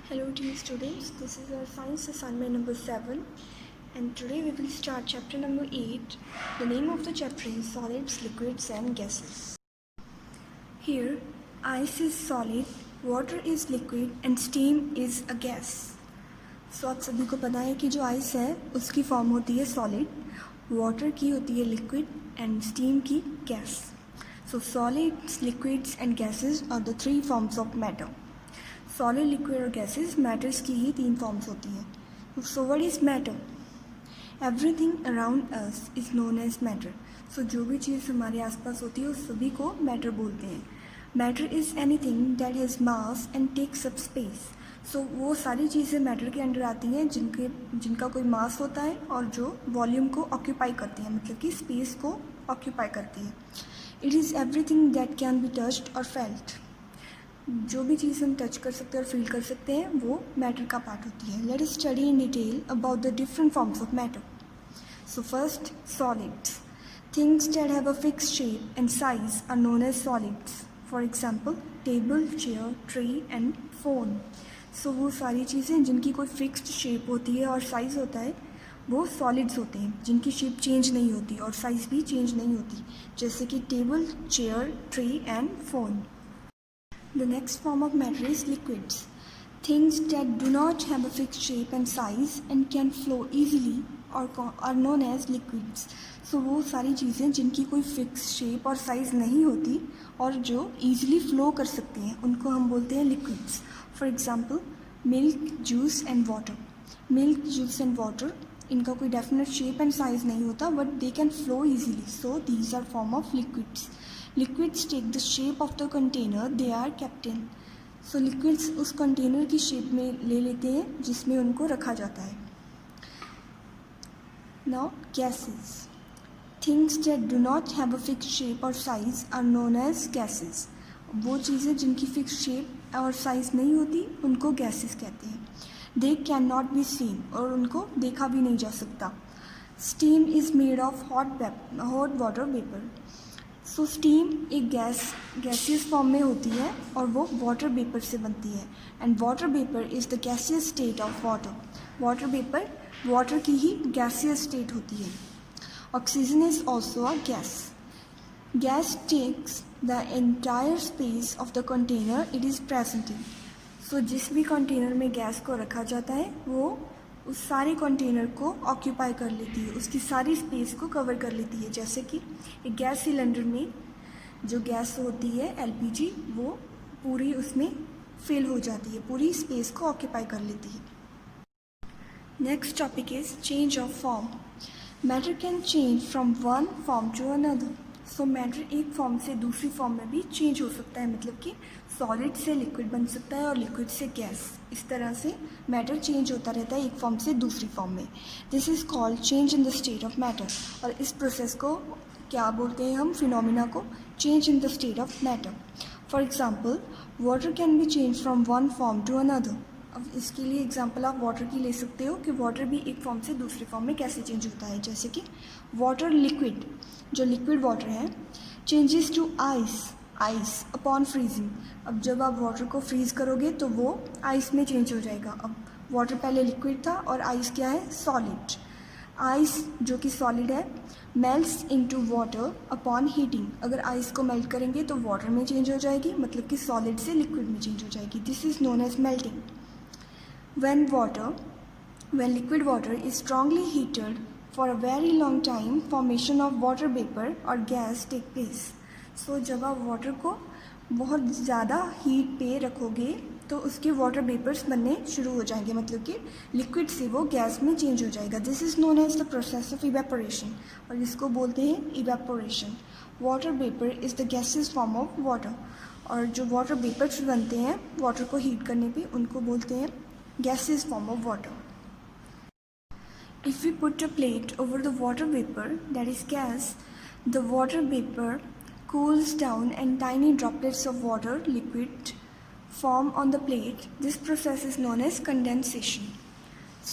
Hello dear students, this is our science assignment number 7 and today we will start chapter number 8. The name of the chapter is solids, liquids and gases. Here, ice is solid, water is liquid and steam is a gas. So आप सभी को पता है कि जो ice है उसकी form होती है सॉलिड, वाटर की होती है लिक्विड एंड स्टीम की gas. So solids, liquids and gases are the three forms of matter. Solid, liquid और गैसेस मैटर्स की ही तीन फॉर्म्स होती हैं. So what is matter? Everything around us is known as matter. So जो भी चीज़ हमारे आसपास होती है उस सभी को मैटर बोलते हैं. Matter is anything that has mass and takes up space. So वो सारी चीज़ें मैटर के अंडर आती हैं जिनका कोई मास होता है और जो वॉल्यूम को ऑक्यूपाई करती हैं, मतलब कि स्पेस को ऑक्यूपाई करती है. It is everything that can be touched और फेल्ट. जो भी चीज़ हम टच कर सकते हैं और फील कर सकते हैं वो मैटर का पार्ट होती है. Let us study in detail about the different forms of matter. So first, solids. Things that have a fixed shape and size are known as solids. For example table, chair, tree and phone. So वो सारी चीज़ें जिनकी कोई fixed shape होती है और size होता है वो सॉलिड्स होते हैं, जिनकी शेप चेंज नहीं होती और साइज़ भी चेंज नहीं होती, जैसे कि table, chair, tree and phone. The next form of matter is liquids. Things that do not have a fixed shape and size and can flow easily are known as liquids. So वो सारी चीज़ें जिनकी कोई fix shape और size नहीं होती और जो easily flow कर सकती हैं उनको हम बोलते हैं liquids. For example, milk, juice and water. Milk, juice and water, इनका कोई definite shape and size नहीं होता but they can flow easily. So these are form of liquids. Liquids take the shape of the container they are kept in. So liquids उस container की shape में ले लेते हैं जिसमें उनको रखा जाता है. Now gases. Things that do not have a fixed shape or size are known as gases. वो चीज़ें जिनकी फिक्स शेप और साइज़ नहीं होती उनको गैसेस कहते हैं. They cannot be seen और उनको देखा भी नहीं जा सकता. Steam is made of hot water vapor. So steam एक गैसियस फॉर्म में होती है और वो वाटर वेपर से बनती है. And water vapour is the gaseous state of water. Water vapour water की ही गैसियस स्टेट होती है. Oxygen is also a gas. Gas takes the entire space of the container it is present in. So जिस भी container में gas को रखा जाता है वो उस सारे कंटेनर को ऑक्यूपाई कर लेती है, उसकी सारी स्पेस को कवर कर लेती है. जैसे कि एक गैस सिलेंडर में जो गैस होती है एलपीजी वो पूरी उसमें फिल हो जाती है, पूरी स्पेस को ऑक्यूपाई कर लेती है. Next topic is change of form. Matter can change from one form to another. So matter एक फॉर्म से दूसरी फॉर्म में भी चेंज हो सकता है, मतलब कि सॉलिड से लिक्विड बन सकता है और लिक्विड से गैस. इस तरह से मैटर चेंज होता रहता है एक फॉर्म से दूसरी फॉर्म में. This is called change in the state of matter. और इस प्रोसेस को क्या बोलते हैं हम? फिनोमिना को change in the state of matter. For example water can be change from one form to another. अब इसके लिए एग्जाम्पल आप वाटर की ले सकते हो कि वाटर भी एक फॉर्म से दूसरी फॉर्म में कैसे चेंज होता है. जैसे कि वाटर लिक्विड, जो लिक्विड वाटर है, changes to ice upon freezing. अब जब आप वाटर को फ्रीज करोगे तो वो आइस में चेंज हो जाएगा. अब वाटर पहले लिक्विड था और आइस क्या है? सॉलिड. आइस जो कि सॉलिड है melts into water upon heating. अगर आइस को मेल्ट करेंगे तो वाटर में चेंज हो जाएगी, मतलब कि सॉलिड से लिक्विड में चेंज हो जाएगी. This is known as melting. When liquid water is strongly heated for a very long time, formation of water vapor or gas take place. So जब आप वाटर को बहुत ज़्यादा हीट पे रखोगे तो उसके वाटर वेपर्स बनने शुरू हो जाएंगे, मतलब कि लिक्विड से वो गैस में चेंज हो जाएगा. This is known as the process of evaporation और इसको बोलते हैं evaporation. Water vapour is the gaseous form of water. और जो वाटर वेपर्स बनते हैं वाटर को हीट करने पे उनको बोलते हैं gaseous form of water. If we put a plate over the water vapor, that is gas, the water vapor cools down and tiny droplets of water liquid form on the plate. This process is known as condensation.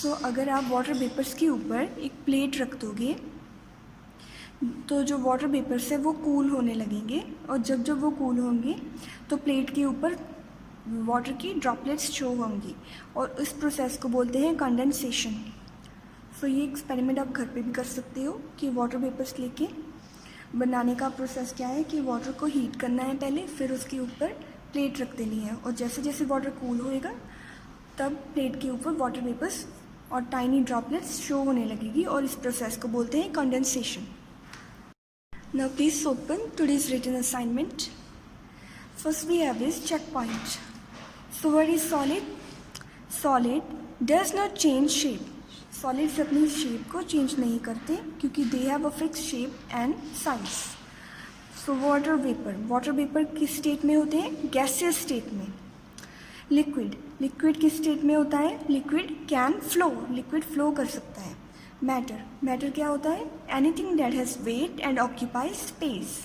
So अगर आप water vapors के ऊपर एक plate रख दोगे तो जो water vapors है वो cool होने लगेंगे और जब वो cool होंगे तो plate के ऊपर वाटर की ड्रॉपलेट्स शो होंगी और उस प्रोसेस को बोलते हैं कंडेंसेशन। सो ये एक्सपेरिमेंट आप घर पे भी कर सकते हो कि वाटर वेपर्स लेके बनाने का प्रोसेस क्या है कि वाटर को हीट करना है पहले, फिर उसके ऊपर प्लेट रख देनी है और जैसे जैसे वाटर कूल होएगा तब प्लेट के ऊपर वाटर वेपर्स और टाइनी ड्रॉपलेट्स शो होने लगेगी और इस प्रोसेस को बोलते हैं condensation. Now please open today's written assignment. First we have is check point. So what is solid? Solid does not change shape. Solids अपनी शेप को चेंज नहीं करते क्योंकि they have a fix shape and size. So water vapour किस state में होते हैं? Gaseous state में। लिक्विड किस स्टेट में होता है? Liquid can flow, liquid flow कर सकता है। मैटर क्या होता है? Anything that has wait and occupy space.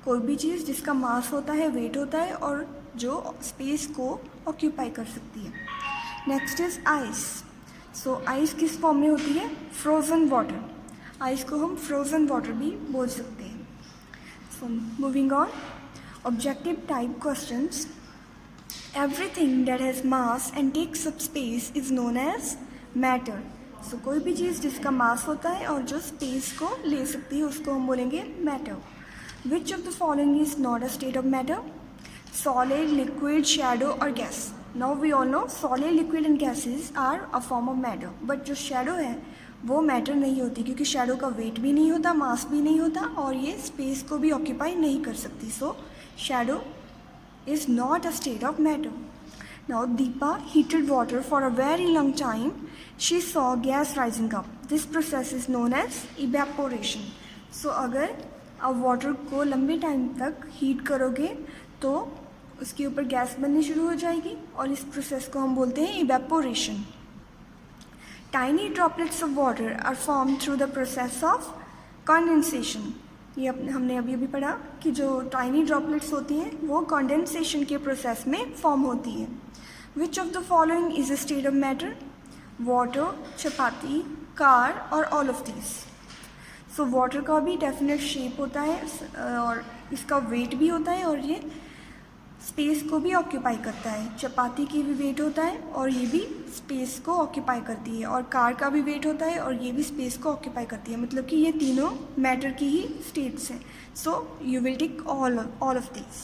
कोई भी चीज़ जिसका मास होता है, वेट होता है और जो स्पेस को ऑक्यूपाई कर सकती है। Next is ice. So ice किस फॉर्म में होती है? Frozen water. आइस को हम फ्रोज़न वाटर भी बोल सकते हैं। So moving on, objective type questions. Everything that has mass and takes up space is known as matter. So कोई भी चीज़ जिसका मास होता है और जो स्पेस को ले सकती है उसको हम बोलेंगे matter. Which of the following is not a state of matter? Solid, liquid, shadow और gas. Now we all know solid, liquid and gases are a form of matter, but जो shadow है वो matter नहीं होती क्योंकि shadow का weight भी नहीं होता, mass भी नहीं होता और ये space को भी occupy नहीं कर सकती। So shadow is not a state of matter. Now Deepa heated water for a very long time. She saw gas rising up. This process is known as evaporation. So अगर आप water को लंबे time तक heat करोगे तो उसके ऊपर gas बननी शुरू हो जाएगी और इस प्रोसेस को हम बोलते हैं evaporation. Tiny droplets of water are form through the process of condensation. ये हमने अभी पढ़ा कि जो टाइनी ड्रॉपलेट्स होती हैं वो कंडेंसेशन के प्रोसेस में फॉर्म होती है। Which of the following is a state of matter? Water, chapati, car और all of these. So water का भी डेफिनेट शेप होता है और इसका वेट भी होता है और ये स्पेस को भी ऑक्यूपाई करता है। चपाती की भी वेट होता है और ये भी स्पेस को ऑक्यूपाई करती है और कार का भी वेट होता है और ये भी स्पेस को ऑक्यूपाई करती है। मतलब कि ये तीनों मैटर की ही स्टेट्स हैं। So you will take all of these.